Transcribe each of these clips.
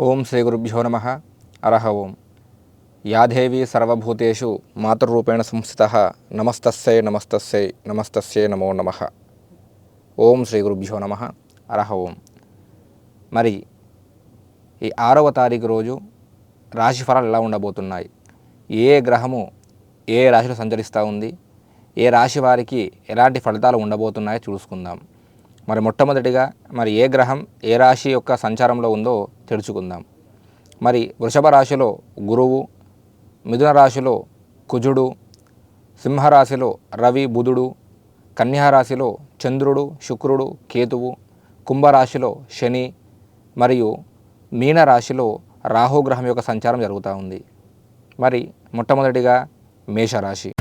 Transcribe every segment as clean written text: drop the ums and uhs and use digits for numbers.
ఓం శ్రీ గురుభ్యో నమః. అరహ ఓం. యా దేవీ సర్వభూతేషు మాతృరూపేణ సంస్థితః నమస్తస్యై నమస్తస్యై నమస్తస్యై నమో నమః. ఓం శ్రీ గురుభ్యో నమః. అరహ ఓం. మరి ఈ 6వ తారీఖు రోజు రాశి ఫలాలు ఎలా ఉండబోతున్నాయి, ఏ గ్రహము ఏ రాశిలో సంచరిస్తూ ఉంది, ఏ రాశి వారికి ఎలాంటి ఫలితాలు ఉండబోతున్నాయో చూసుకుందాం. మరి మొట్టమొదటిగా మరి ఏ గ్రహం ఏ రాశి యొక్క సంచారంలో ఉందో తెలుసుకుందాం. మరి వృషభ రాశిలో గురువు, మిథున రాశిలో కుజుడు, సింహరాశిలో రవి బుధుడు, కన్యా రాశిలో చంద్రుడు శుక్రుడు కేతువు, కుంభరాశిలో శని మరియు మీనరాశిలో రాహుగ్రహం యొక్క సంచారం జరుగుతూ ఉంది. మరి మొట్టమొదటిగా మేషరాశి.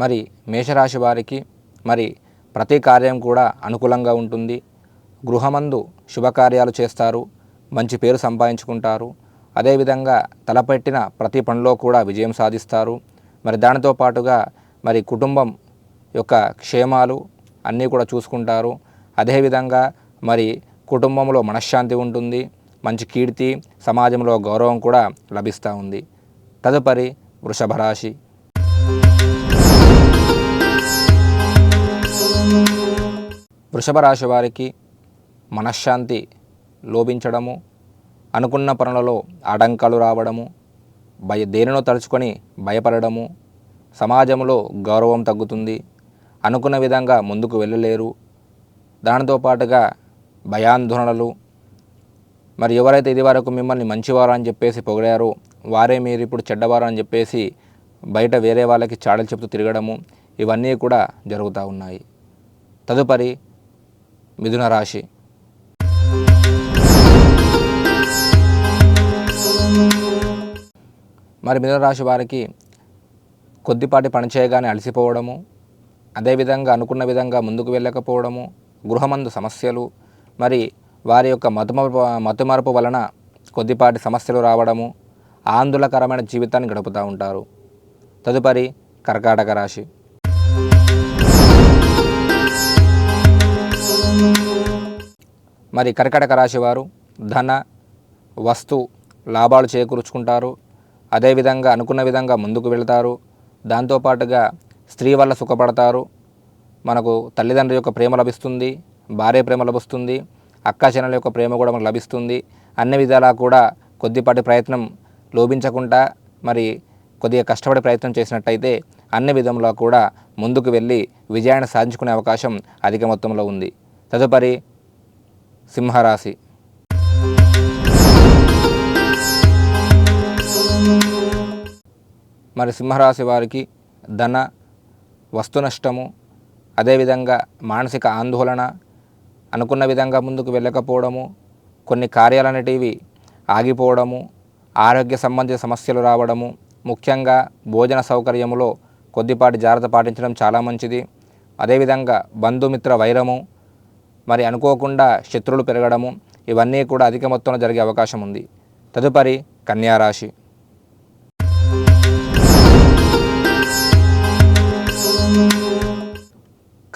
మరి మేషరాశి వారికి మరి ప్రతి కార్యం కూడా అనుకూలంగా ఉంటుంది. గృహమందు శుభకార్యాలు చేస్తారు, మంచి పేరు సంపాదించుకుంటారు. అదేవిధంగా తలపెట్టిన ప్రతి పనిలో కూడా విజయం సాధిస్తారు. మరి దానితో పాటుగా మరి కుటుంబం యొక్క క్షేమాలు అన్నీ కూడా చూసుకుంటారు. అదేవిధంగా మరి కుటుంబంలో మనశ్శాంతి ఉంటుంది, మంచి కీర్తి, సమాజంలో గౌరవం కూడా లభిస్తూ ఉంది. తదుపరి వృషభ రాశి. వృషభ రాశి వారికి మనశ్శాంతి లోపించడము, అనుకున్న పనులలో ఆటంకాలు రావడము, దేనినో తలుచుకొని భయపడడము, సమాజంలో గౌరవం తగ్గుతుంది, అనుకున్న విధంగా ముందుకు వెళ్ళలేరు. దానితో పాటుగా భయాందోళనలు, మరి ఎవరైతే ఇదివరకు మిమ్మల్ని మంచివారు అని చెప్పేసి పొగిడారో వారే మీరు ఇప్పుడు చెడ్డవారు అని చెప్పేసి బయట వేరే వాళ్ళకి చాడలు చెప్తూ తిరగడము, ఇవన్నీ కూడా జరుగుతూ ఉన్నాయి. తదుపరి మిథున రాశి. మరి మిథున రాశి వారికి కొద్దిపాటి పని చేయగానే అలసిపోవడము, అదేవిధంగా అనుకున్న విధంగా ముందుకు వెళ్ళకపోవడము, గృహమందు సమస్యలు, మరి వారి యొక్క మతుమరుపు వలన కొద్దిపాటి సమస్యలు రావడము, ఆందోళనకరమైన జీవితాన్ని గడుపుతూ ఉంటారు. తదుపరి కర్కాటక రాశి. మరి కర్కాటక రాశి వారు ధన వస్తు లాభాలు చేకూర్చుకుంటారు. అదేవిధంగా అనుకున్న విధంగా ముందుకు వెళతారు. దాంతోపాటుగా స్త్రీ వల్ల సుఖపడతారు. మనకు తల్లిదండ్రుల యొక్క ప్రేమ లభిస్తుంది, భార్య ప్రేమ లభిస్తుంది, అక్క చెల్లెల యొక్క ప్రేమ కూడా మనకు లభిస్తుంది. అన్ని విధాలా కూడా కొద్దిపాటి ప్రయత్నం లోపించకుండా మరి కొద్దిగా కష్టపడి ప్రయత్నం చేసినట్టయితే అన్ని విధంలో కూడా ముందుకు వెళ్ళి విజయాన్ని సాధించుకునే అవకాశం అధిక మొత్తంలో ఉంది. తదుపరి సింహరాశి. మరి సింహరాశి వారికి ధన వస్తు నష్టము, అదేవిధంగా మానసిక ఆందోళన, అనుకున్న విధంగా ముందుకు వెళ్ళకపోవడము, కొన్ని కార్యాలనేటివి ఆగిపోవడము, ఆరోగ్య సంబంధిత సమస్యలు రావడము, ముఖ్యంగా భోజన సౌకర్యములో కొద్దిపాటి జాగ్రత్త పాటించడం చాలా మంచిది. అదేవిధంగా బంధుమిత్ర వైరము, మరి అనుకోకుండా శత్రువులు పెరగడము, ఇవన్నీ కూడా అధిక మొత్తంలో జరిగే అవకాశం ఉంది. తదుపరి కన్యారాశి.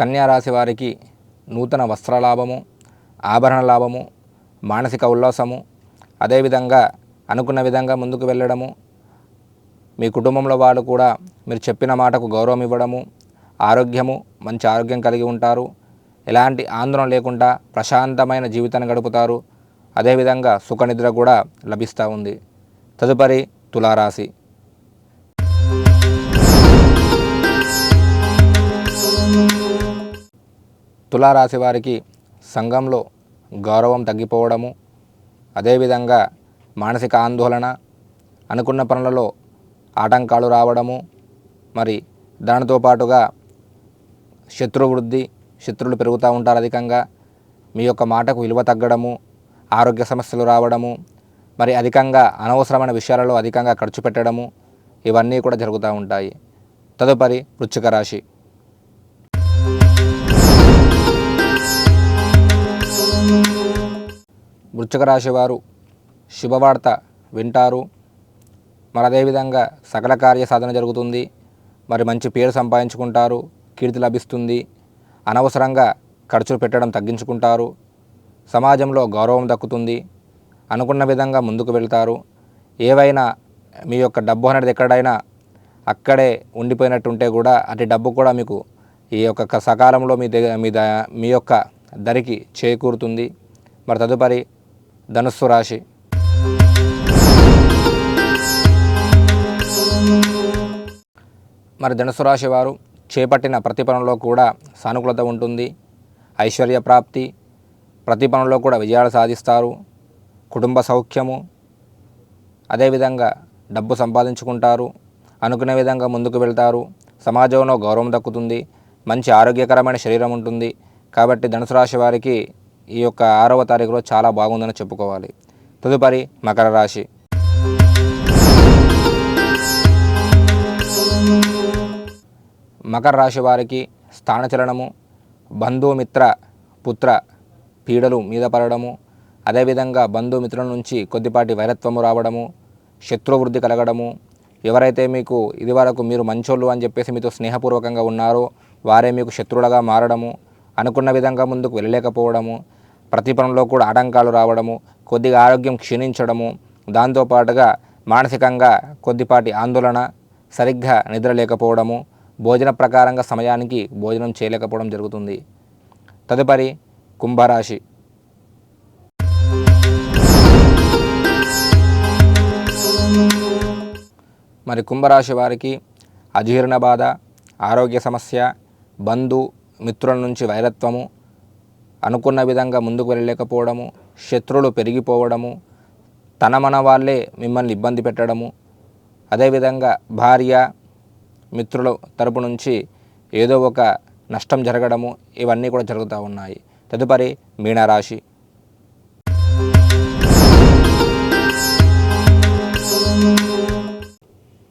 కన్యారాశి వారికి నూతన వస్త్రలాభము, ఆభరణ లాభము, మానసిక ఉల్లాసము, అదేవిధంగా అనుకున్న విధంగా ముందుకు వెళ్ళడము, మీ కుటుంబంలో వాళ్ళు కూడా మీరు చెప్పిన మాటకు గౌరవం ఇవ్వడము, ఆరోగ్యము మంచి ఆరోగ్యం కలిగి ఉంటారు. ఎలాంటి ఆందోళన లేకుండా ప్రశాంతమైన జీవితాన్ని గడుపుతారు. అదేవిధంగా సుఖనిద్ర కూడా లభిస్తూ ఉంది. తదుపరి తులారాశి. తులారాశి వారికి సంఘంలో గౌరవం తగ్గిపోవడము, అదేవిధంగా మానసిక ఆందోళన, అనుకున్న పనులలో ఆటంకాలు రావడము, మరి దానితో పాటుగా శత్రువృద్ధి, శత్రువులు పెరుగుతూ ఉంటారు అధికంగా, మీ యొక్క మాటకు విలువ తగ్గడము, ఆరోగ్య సమస్యలు రావడము, మరి అధికంగా అనవసరమైన విషయాలలో అధికంగా ఖర్చు పెట్టడము, ఇవన్నీ కూడా జరుగుతూ ఉంటాయి. తదుపరి వృశ్చిక రాశి. వృశ్చిక రాశి వారు శుభవార్త వింటారు. మరి అదేవిధంగా సకల కార్య సాధన జరుగుతుంది. మరి మంచి పేరు సంపాదించుకుంటారు, కీర్తి లభిస్తుంది. అనవసరంగా ఖర్చులు పెట్టడం తగ్గించుకుంటారు. సమాజంలో గౌరవం దక్కుతుంది. అనుకున్న విధంగా ముందుకు వెళ్తారు. ఏవైనా మీ యొక్క డబ్బు అనేది ఎక్కడైనా అక్కడే ఉండిపోయినట్టుంటే కూడా అటు డబ్బు కూడా మీకు ఈ యొక్క సకాలంలో మీ యొక్క దరికి చేకూరుతుంది. మరి తదుపరి ధనుస్సు రాశి. మరి ధనుస్సు రాశి వారు చేపట్టిన ప్రతి పనుల్లో కూడా సానుకూలత ఉంటుంది. ఐశ్వర్య ప్రాప్తి, ప్రతి పనుల్లో కూడా విజయాలు సాధిస్తారు. కుటుంబ సౌఖ్యము, అదేవిధంగా డబ్బు సంపాదించుకుంటారు. అనుకునే విధంగా ముందుకు వెళ్తారు. సమాజంలో గౌరవం దక్కుతుంది. మంచి ఆరోగ్యకరమైన శరీరం ఉంటుంది. కాబట్టి ధనుసు రాశి వారికి ఈ యొక్క 6వ తారీఖులో చాలా బాగుందని చెప్పుకోవాలి. తదుపరి మకర రాశి. మకర రాశి వారికి స్థానచలనము, బంధుమిత్ర పుత్ర పీడలు మీద పడడము, అదేవిధంగా బంధుమిత్రుల నుంచి కొద్దిపాటి వైరత్వము రావడము, శత్రువృద్ధి కలగడము, ఎవరైతే మీకు ఇదివరకు మీరు మంచోళ్ళు అని చెప్పేసి మీతో స్నేహపూర్వకంగా ఉన్నారో వారే మీకు శత్రువులుగా మారడము, అనుకున్న విధంగా ముందుకు వెళ్ళలేకపోవడము, ప్రతి పనుల్లో కూడా ఆటంకాలు రావడము, కొద్దిగా ఆరోగ్యం క్షీణించడము, దాంతోపాటుగా మానసికంగా కొద్దిపాటి ఆందోళన, సరిగ్గా నిద్ర లేకపోవడము, భోజన ప్రకారంగా సమయానికి భోజనం చేయలేకపోవడం జరుగుతుంది. తదుపరి కుంభరాశి. మరి కుంభరాశి వారికి అజీర్ణ బాధ, ఆరోగ్య సమస్య, బంధు మిత్రుల నుంచి వైరత్వము, అనుకున్న విధంగా ముందుకు వెళ్ళలేకపోవడము, శత్రువులు పెరిగిపోవడము, తన మన వాళ్ళే మిమ్మల్ని ఇబ్బంది పెట్టడము, అదేవిధంగా భార్య మిత్రుల తరపు నుంచి ఏదో ఒక నష్టం జరగడము, ఇవన్నీ కూడా జరుగుతూ ఉన్నాయి. తదుపరి మీనరాశి.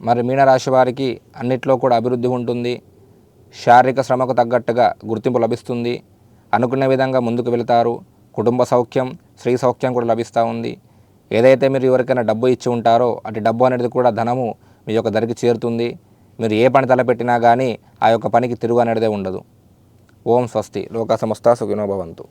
మరి మీనరాశి వారికి అన్నిట్లో కూడా అభివృద్ధి ఉంటుంది. శారీరక శ్రమకు తగ్గట్టుగా గుర్తింపు లభిస్తుంది. అనుకున్న విధంగా ముందుకు వెళతారు. కుటుంబ సౌఖ్యం, స్త్రీ సౌఖ్యం కూడా లభిస్తూ ఉంది. ఏదైతే మీరు ఎవరికైనా డబ్బు ఇచ్చి ఉంటారో అటు డబ్బు అనేది కూడా ధనము మీ యొక్క దరికి చేరుతుంది. మీరు ఏ పని తలపెట్టినా కానీ ఆ యొక్క పనికి తిరుగు అనేదే ఉండదు. ఓం స్వస్తి. లోకా సమస్తా సుఖినో భవంతు.